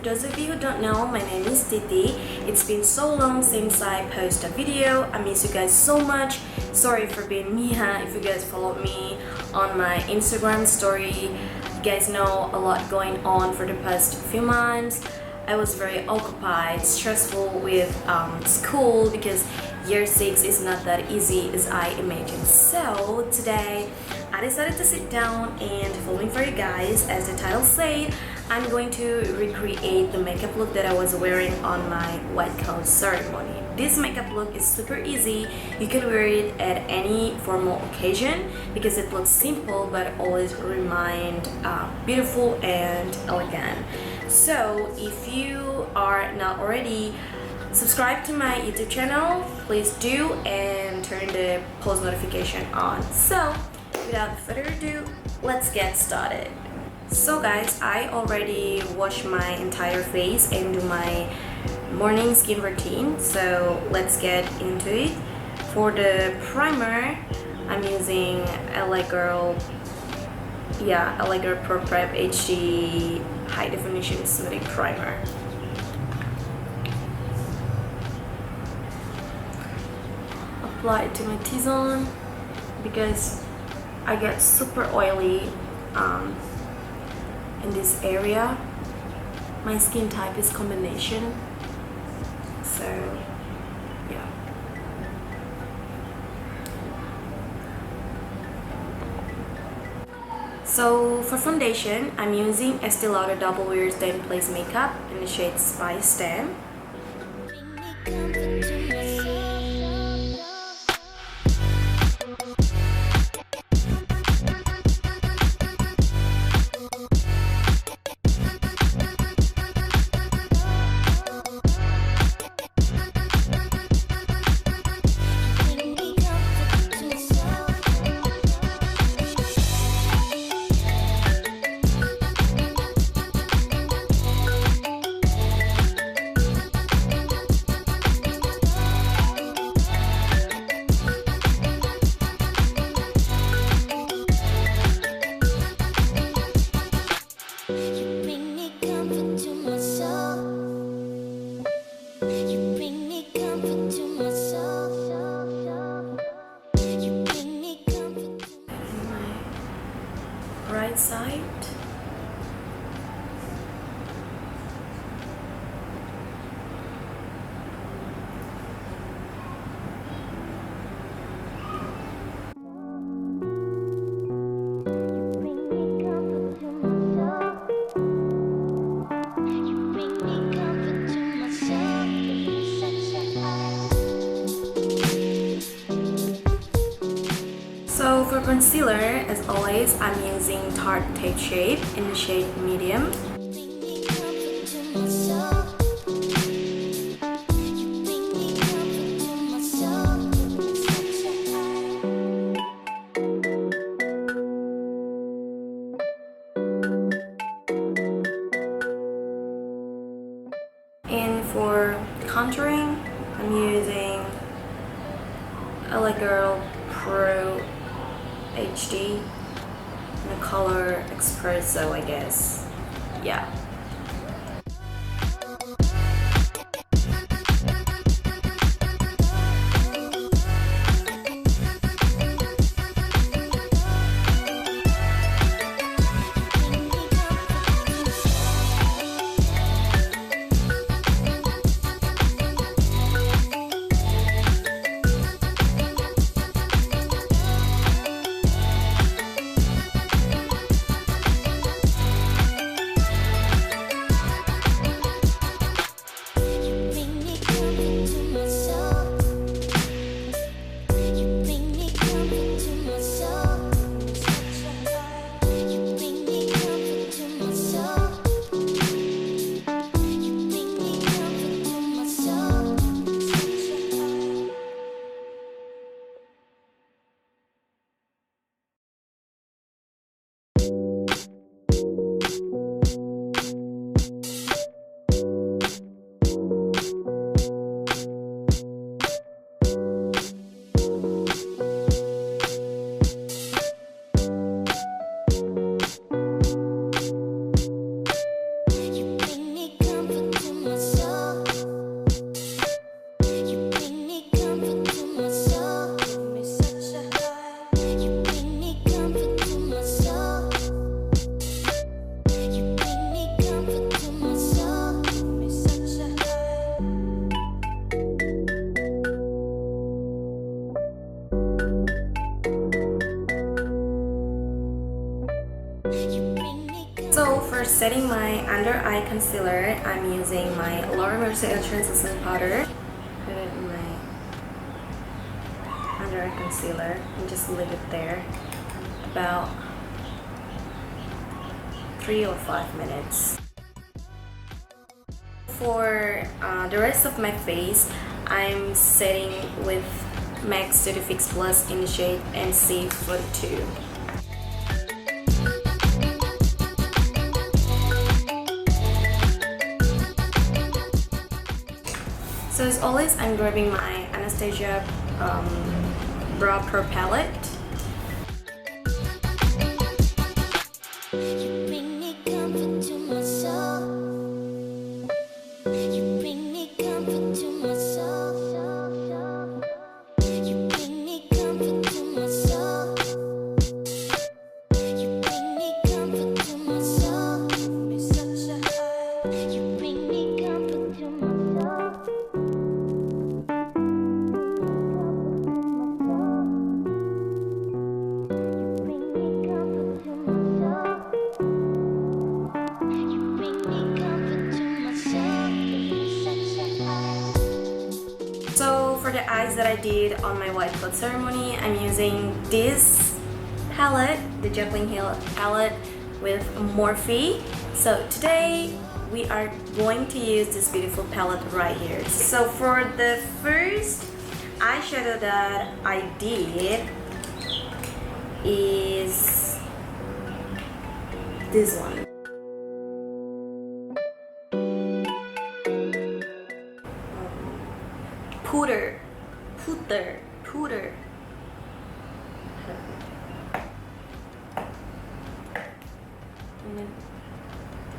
those of you who don't know, my name is Tithy. It's been so long since I posted a video. I miss you guys so much. Sorry for being Mia. If you guys followed me on my Instagram story, you guys know a lot going on for the past few months. I was very occupied, stressful with school because year 6 is not that easy as I imagined. So today I decided to sit down and filming for you guys. As the title said, I'm going to recreate the makeup look that I was wearing on my white coat ceremony. This makeup look is super easy. You can wear it at any formal occasion because it looks simple but always remind beautiful and elegant. So if you are not already subscribed to my YouTube channel, please do and turn the post notification on. So without further ado, let's get started. So guys, I already washed my entire face and do my morning skin routine, so let's get into it. For the primer, I'm using Lvly Pro Prep HD High Definition Smoothing Primer. Apply it to my T-zone because I get super oily in this area. My skin type is combination, so yeah. So for foundation, I'm using Estee Lauder Double Wear Stay in Place Makeup in the shade Spice Stem. Right side. So for concealer, as always, I'm using Tarte Shape in the shade medium. And for contouring, I'm using Lvly Pro HD in the color Espresso, I guess. Yeah. So for setting my under eye concealer, I'm using my Laura Mercier translucent powder. Put it in my under eye concealer and just leave it there about 3 or 5 minutes. For the rest of my face, I'm setting with MAC Studio Fix Plus in the shade NC42. So as always, I'm grabbing my Anastasia Brow Pro Palette. So for the eyes that I did on my white cloth ceremony, I'm using this palette, the Jaclyn Hill palette with Morphe. So today we are going to use this beautiful palette right here. So for the first eyeshadow that I did is this one. Puder. And then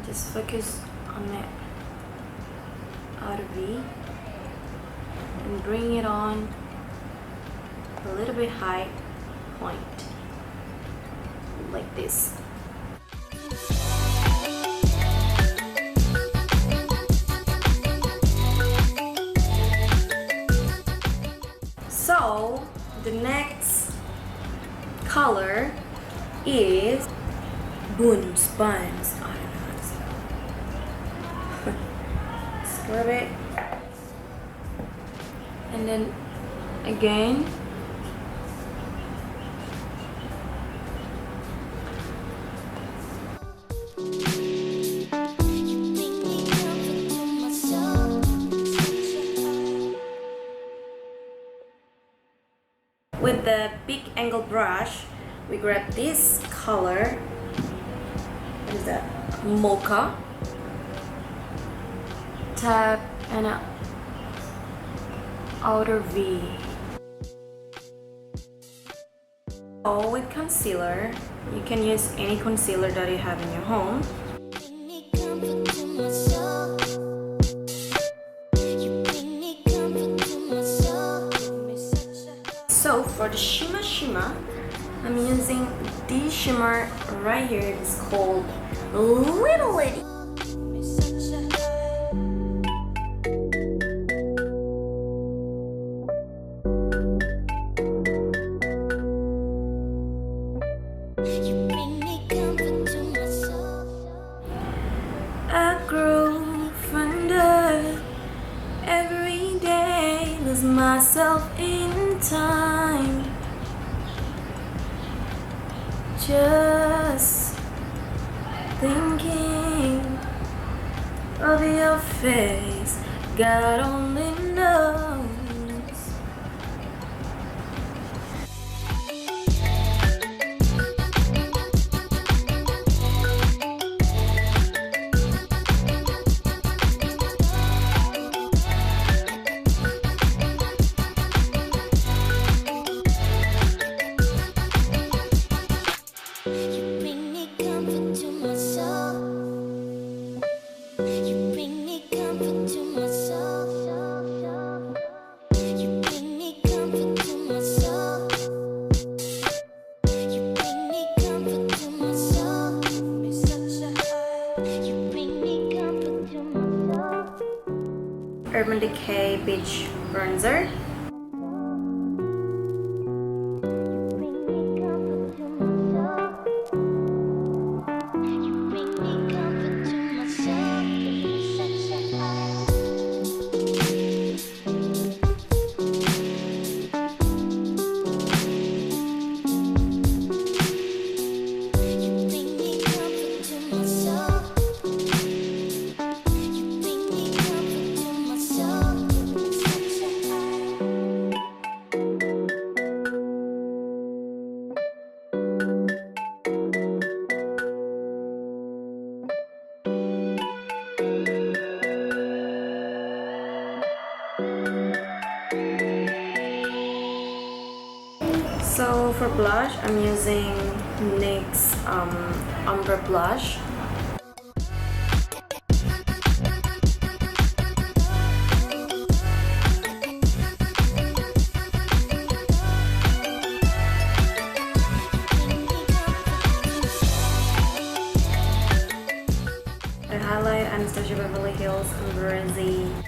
just focus on my outer V and bring it on a little bit high point, like this. So the next color is Buns. I don't know. Scrub it, and then again. With the big angle brush, we grab this color. What is that? Mocha. Tap and a outer V. So with concealer, you can use any concealer that you have in your home. So for the shimmer, I'm using this shimmer right here. It's called Lvly. I grow fonder every day, lose myself in time, just thinking of your face. God only knows. Urban Decay Beach Bronzer. blush, I'm using NYX Umber Blush. The highlight, Anastasia Beverly Hills Amberezzi.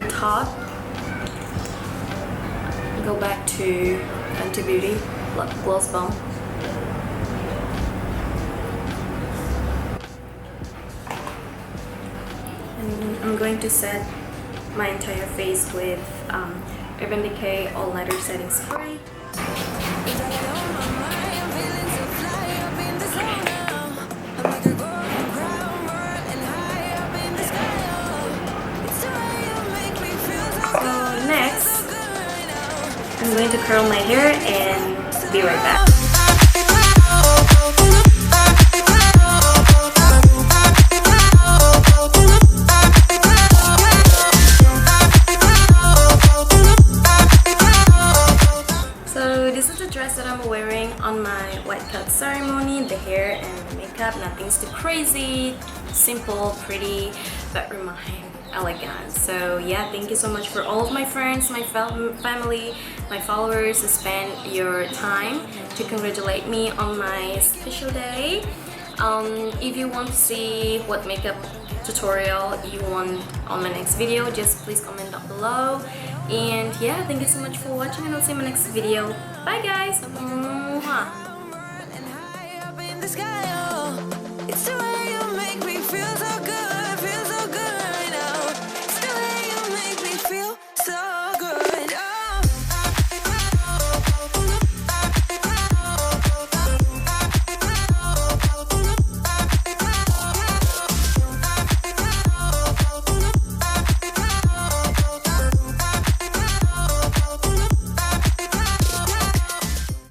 Top, go back to Fenty Beauty Gloss Bomb. And I'm going to set my entire face with Urban Decay All Nighter Setting Spray. I'm going to curl my hair and be right back. So this is the dress that I'm wearing on my white cut ceremony. The hair and the makeup, nothing's too crazy, simple, pretty, but remind elegant. So yeah, thank you so much for all of my friends, my family, my followers who spend your time to congratulate me on my special day. If you want to see what makeup tutorial you want on my next video, just please comment down below. And yeah, thank you so much for watching, and I'll see you in my next video. Bye guys. Mwah.